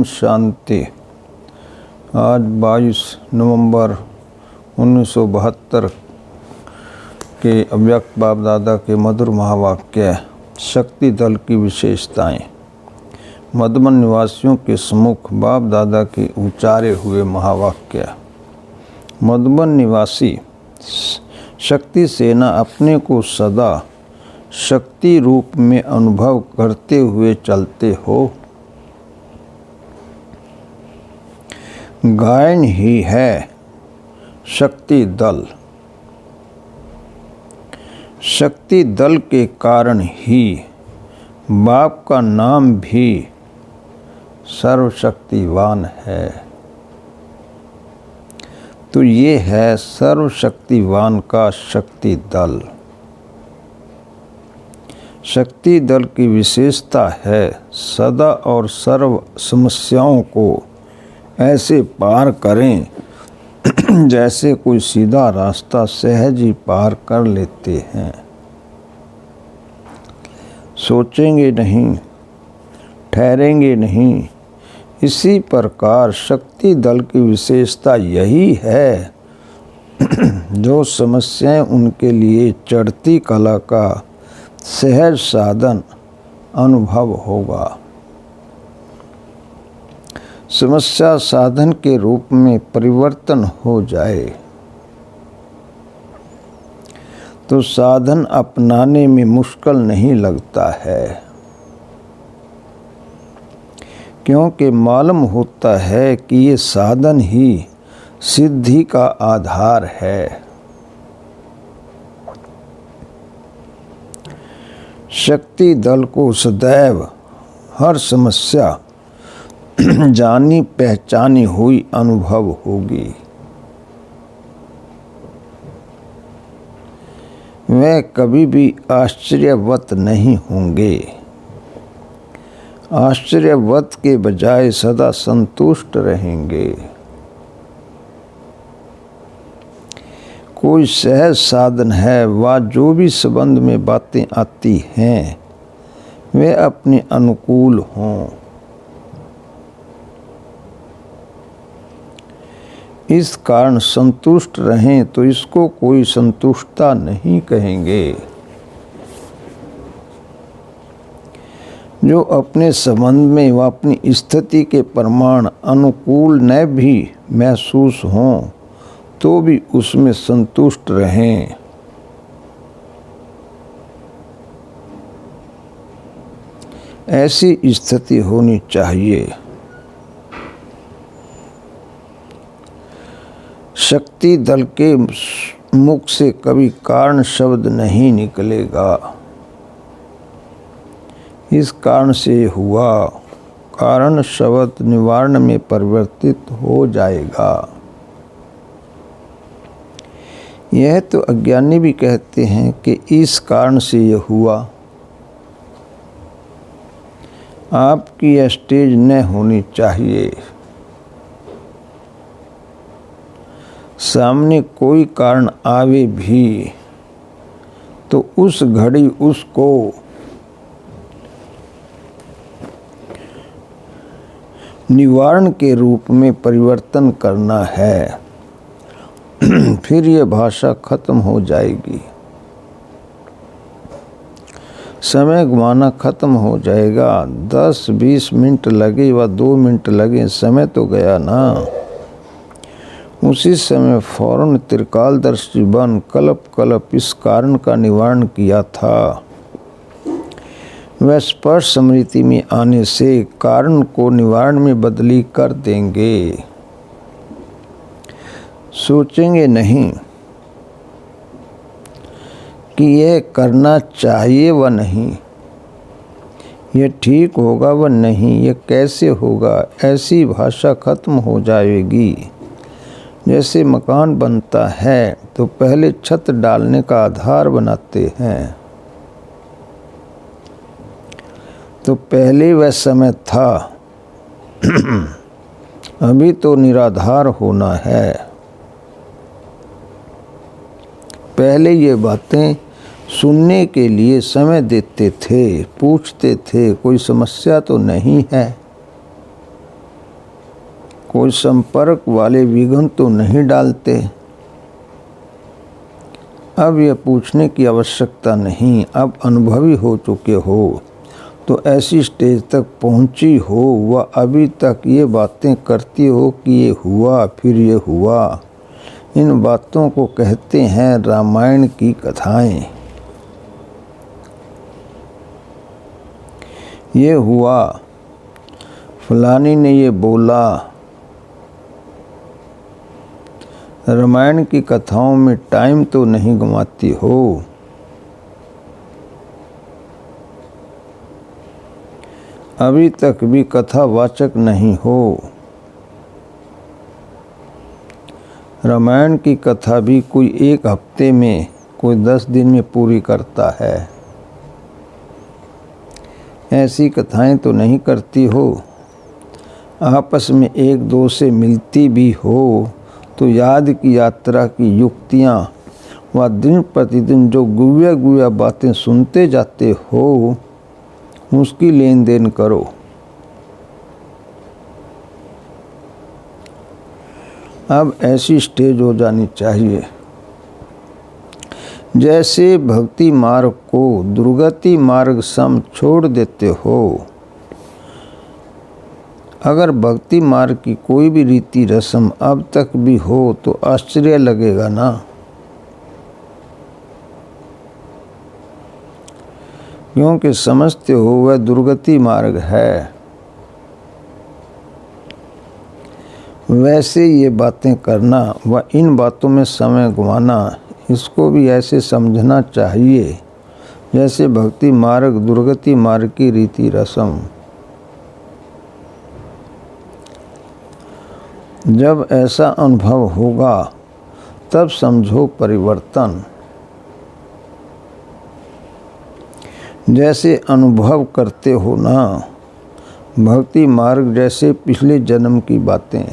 ओम शांति। आज 22 नवंबर 1972 के अव्यक्त बाप दादा के मधुर महावाक्य शक्ति दल की विशेषताएं। मधुबन निवासियों के सम्मुख बाप दादा के उच्चारे हुए महावाक्य। मधुबन निवासी शक्ति सेना अपने को सदा शक्ति रूप में अनुभव करते हुए चलते हो। गायन ही है शक्ति दल। शक्ति दल के कारण ही बाप का नाम भी सर्वशक्तिवान है। तो ये है सर्वशक्तिवान का शक्ति दल। शक्ति दल की विशेषता है सदा और सर्व समस्याओं को ऐसे पार करें जैसे कोई सीधा रास्ता सहज ही पार कर लेते हैं। सोचेंगे नहीं, ठहरेंगे नहीं। इसी प्रकार शक्ति दल की विशेषता यही है जो समस्याएं उनके लिए चढ़ती कला का सहज साधन अनुभव होगा। समस्या साधन के रूप में परिवर्तन हो जाए तो साधन अपनाने में मुश्किल नहीं लगता है, क्योंकि मालूम होता है कि ये साधन ही सिद्धि का आधार है। शक्ति दल को सदैव हर समस्या जानी पहचानी हुई अनुभव होगी। वे कभी भी आश्चर्यवत नहीं होंगे। आश्चर्यवत के बजाय सदा संतुष्ट रहेंगे। कोई सहज साधन है व जो भी संबंध में बातें आती हैं वे अपने अनुकूल हों। इस कारण संतुष्ट रहें तो इसको कोई संतुष्टता नहीं कहेंगे। जो अपने संबंध में व अपनी स्थिति के प्रमाण अनुकूल न भी महसूस हों तो भी उसमें संतुष्ट रहें। ऐसी स्थिति होनी चाहिए। शक्ति दल के मुख से कभी कारण शब्द नहीं निकलेगा। इस कारण से हुआ कारण शब्द निवारण में परिवर्तित हो जाएगा। यह तो अज्ञानी भी कहते हैं कि इस कारण से यह हुआ। आपकी यह स्टेज न होनी चाहिए। सामने कोई कारण आवे भी तो उस घड़ी उसको निवारण के रूप में परिवर्तन करना है। फिर यह भाषा खत्म हो जाएगी। समय गंवाना खत्म हो जाएगा। 10-20 मिनट लगे व 2 मिनट लगे, समय तो गया ना। उसी समय फौरन त्रिकालदर्शी बन कल्प कल्प इस कारण का निवारण किया था। वह स्पर्श स्मृति में आने से कारण को निवारण में बदली कर देंगे। सोचेंगे नहीं कि यह करना चाहिए व नहीं, यह ठीक होगा व नहीं, यह कैसे होगा। ऐसी भाषा खत्म हो जाएगी। जैसे मकान बनता है तो पहले छत डालने का आधार बनाते हैं। तो पहले वह समय था, अभी तो निराधार होना है। पहले ये बातें सुनने के लिए समय देते थे, पूछते थे कोई समस्या तो नहीं है। कोई संपर्क वाले विघ्न तो नहीं डालते। अब यह पूछने की आवश्यकता नहीं, अब अनुभवी हो चुके हो, तो ऐसी स्टेज तक पहुंची हो व अभी तक ये बातें करती हो कि ये हुआ फिर ये हुआ। इन बातों को कहते हैं रामायण की कथाएं। ये हुआ, फलानी ने ये बोला। रामायण की कथाओं में टाइम तो नहीं गंवाती हो। अभी तक भी कथावाचक नहीं हो। रामायण की कथा भी कोई 1 हफ्ते में, कोई 10 दिन में पूरी करता है। ऐसी कथाएं तो नहीं करती हो। आपस में 1-2 से मिलती भी हो तो याद की यात्रा की युक्तियाँ व दिन प्रतिदिन जो गुव्या गुव्या बातें सुनते जाते हो, उसकी लेन देन करो। अब ऐसी स्टेज हो जानी चाहिए जैसे भक्ति मार्ग को दुर्गति मार्ग सम छोड़ देते हो। अगर भक्ति मार्ग की कोई भी रीति रस्म अब तक भी हो तो आश्चर्य लगेगा ना। क्योंकि समझते हो वह दुर्गति मार्ग है। वैसे ये बातें करना व इन बातों में समय गंवाना, इसको भी ऐसे समझना चाहिए जैसे भक्ति मार्ग दुर्गति मार्ग की रीति रस्म। जब ऐसा अनुभव होगा तब समझो परिवर्तन। जैसे अनुभव करते हो ना, भक्ति मार्ग जैसे पिछले जन्म की बातें।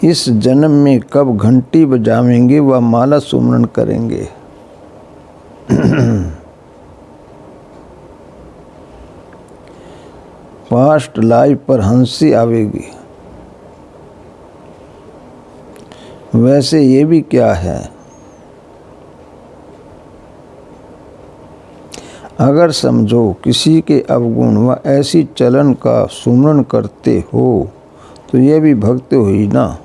इस जन्म में कब घंटी बजावेंगे व माला सुमरन करेंगे। पास्ट लाइफ पर हंसी आवेगी। वैसे ये भी क्या है, अगर समझो किसी के अवगुण व ऐसी चलन का सुमरन करते हो तो ये भी भक्ति हुई ना।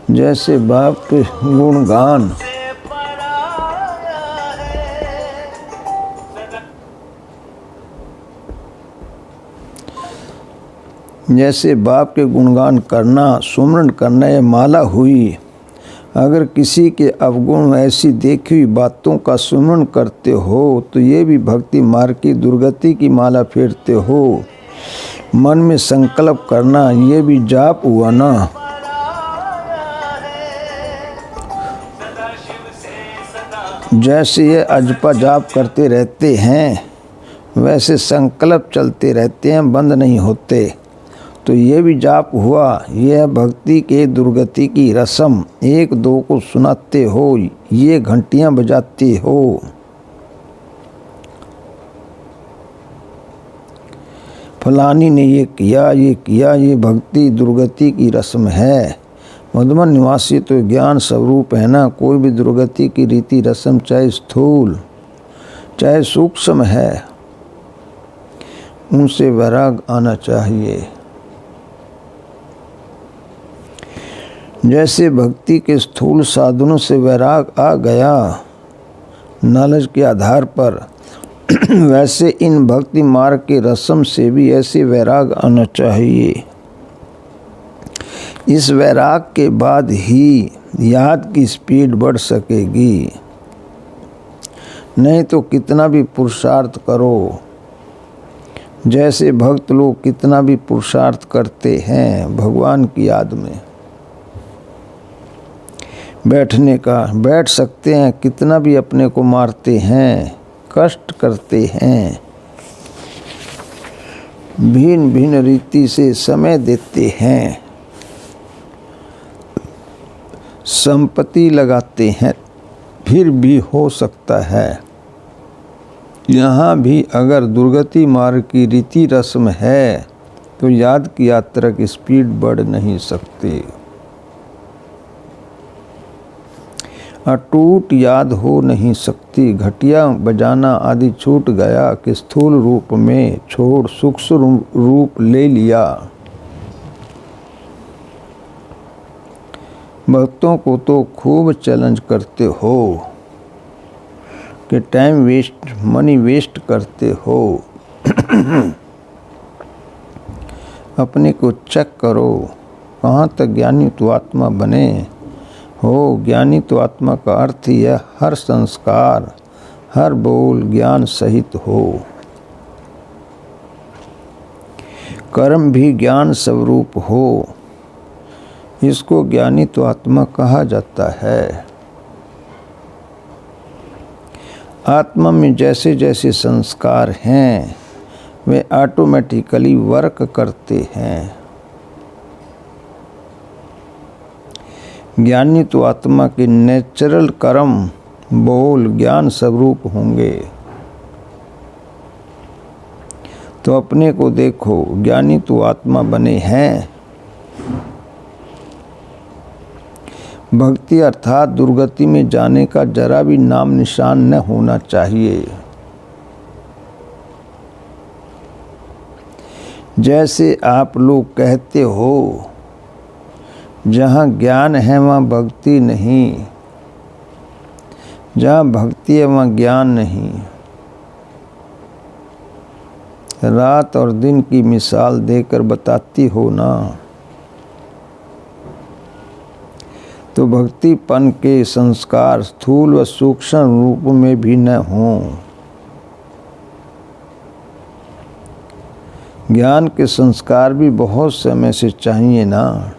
जैसे बाप के गुणगान, जैसे बाप के गुणगान करना, सुमरन करना ये माला हुई। अगर किसी के अवगुण ऐसी देखी हुई बातों का सुमरन करते हो तो ये भी भक्ति मार्ग की दुर्गति की माला फेरते हो। मन में संकल्प करना ये भी जाप हुआ ना। जैसे ये अजपा जाप करते रहते हैं वैसे संकल्प चलते रहते हैं, बंद नहीं होते। तो ये भी जाप हुआ। यह भक्ति के दुर्गति की रस्म। 1-2 को सुनाते हो, ये घंटियां बजाते हो। फलानी ने ये किया, ये भक्ति दुर्गति की रस्म है। मधुबन निवासी तो ज्ञान स्वरूप है ना। कोई भी दुर्गति की रीति रस्म चाहे स्थूल चाहे सूक्ष्म है, उनसे वैराग आना चाहिए। जैसे भक्ति के स्थूल साधनों से वैराग आ गया नॉलेज के आधार पर, वैसे इन भक्ति मार्ग के रस्म से भी ऐसे वैराग आना चाहिए। इस वैराग के बाद ही याद की स्पीड बढ़ सकेगी। नहीं तो कितना भी पुरुषार्थ करो, जैसे भक्त लोग कितना भी पुरुषार्थ करते हैं भगवान की याद में बैठने का, बैठ सकते हैं, कितना भी अपने को मारते हैं, कष्ट करते हैं, भिन्न भिन्न रीति से समय देते हैं, संपत्ति लगाते हैं, फिर भी हो सकता है यहाँ भी अगर दुर्गति मार्ग की रीति रस्म है तो याद की यात्रा की स्पीड बढ़ नहीं सकती। अटूट याद हो नहीं सकती। घटिया बजाना आदि छूट गया कि स्थूल रूप में छोड़ सूक्ष्म रूप ले लिया। भक्तों को तो खूब चैलेंज करते हो कि टाइम वेस्ट, मनी वेस्ट करते हो। अपने को चेक करो, कहाँ तक ज्ञानी तो आत्मा बने हो। ज्ञानी तो आत्मा का अर्थ ही है हर संस्कार, हर बोल ज्ञान सहित हो। कर्म भी ज्ञान स्वरूप हो, इसको ज्ञानी तो आत्मा कहा जाता है। आत्मा में जैसे जैसे संस्कार हैं वे ऑटोमेटिकली वर्क करते हैं। ज्ञानी तो आत्मा के नेचुरल कर्म बोल ज्ञान स्वरूप होंगे। तो अपने को देखो, ज्ञानी तो आत्मा बने हैं। भक्ति अर्थात दुर्गति में जाने का जरा भी नाम निशान न होना चाहिए। जैसे आप लोग कहते हो जहाँ ज्ञान है वहाँ भक्ति नहीं, जहाँ भक्ति है वहाँ ज्ञान नहीं। रात और दिन की मिसाल देकर बताती हो ना। तो भक्तिपन के संस्कार स्थूल व सूक्ष्म रूप में भी न हों। ज्ञान के संस्कार भी बहुत समय से चाहिए ना।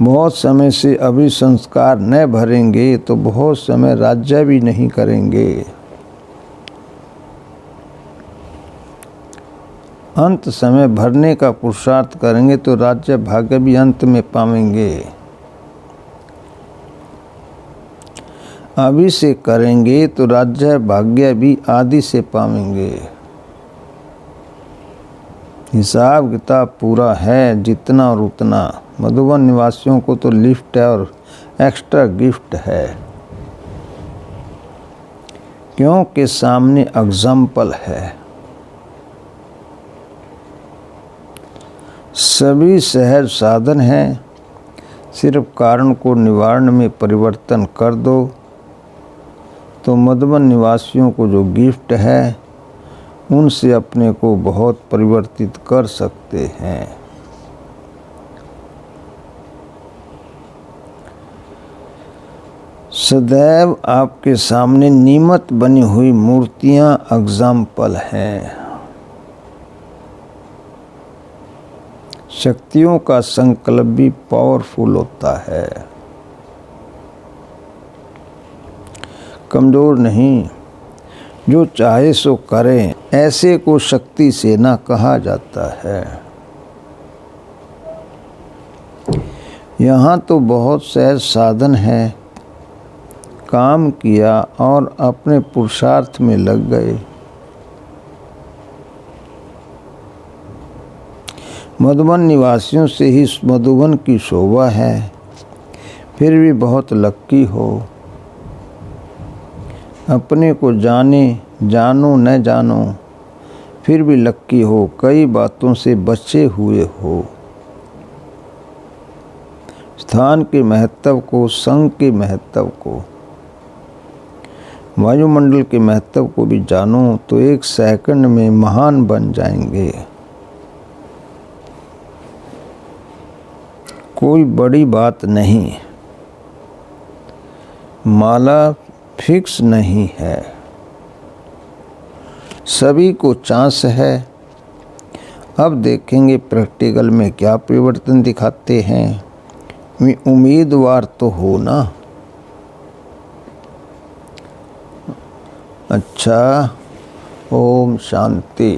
बहुत समय से अभी संस्कार न भरेंगे तो बहुत समय राज्य भी नहीं करेंगे। अंत समय भरने का पुरुषार्थ करेंगे तो राज्य भाग्य भी अंत में पावेंगे। अभी से करेंगे तो राज्य भाग्य भी आदि से पावेंगे। हिसाब किताब पूरा है जितना और उतना। मधुबन निवासियों को तो लिफ्ट है और एक्स्ट्रा गिफ्ट है, क्योंकि सामने एग्जाम्पल है। सभी सहज साधन हैं, सिर्फ कारण को निवारण में परिवर्तन कर दो तो मधुबन निवासियों को जो गिफ्ट है उनसे अपने को बहुत परिवर्तित कर सकते हैं। सदैव आपके सामने नियमित बनी हुई मूर्तियां एग्जाम्पल हैं। शक्तियों का संकल्प भी पावरफुल होता है, कमजोर नहीं। जो चाहे सो करें, ऐसे को शक्ति से ना कहा जाता है। यहाँ तो बहुत सहज साधन है, काम किया और अपने पुरुषार्थ में लग गए। मधुबन निवासियों से ही मधुबन की शोभा है, फिर भी बहुत लक्की हो। अपने को जानो न जानो फिर भी लक्की हो, कई बातों से बचे हुए हो। स्थान के महत्व को, संघ के महत्व को, वायुमंडल के महत्व को भी जानो तो एक सेकंड में महान बन जाएंगे। कोई बड़ी बात नहीं, माला फिक्स नहीं है, सभी को चांस है। अब देखेंगे प्रैक्टिकल में क्या परिवर्तन दिखाते हैं। उम्मीदवार तो हो ना। अच्छा, ओम शांति।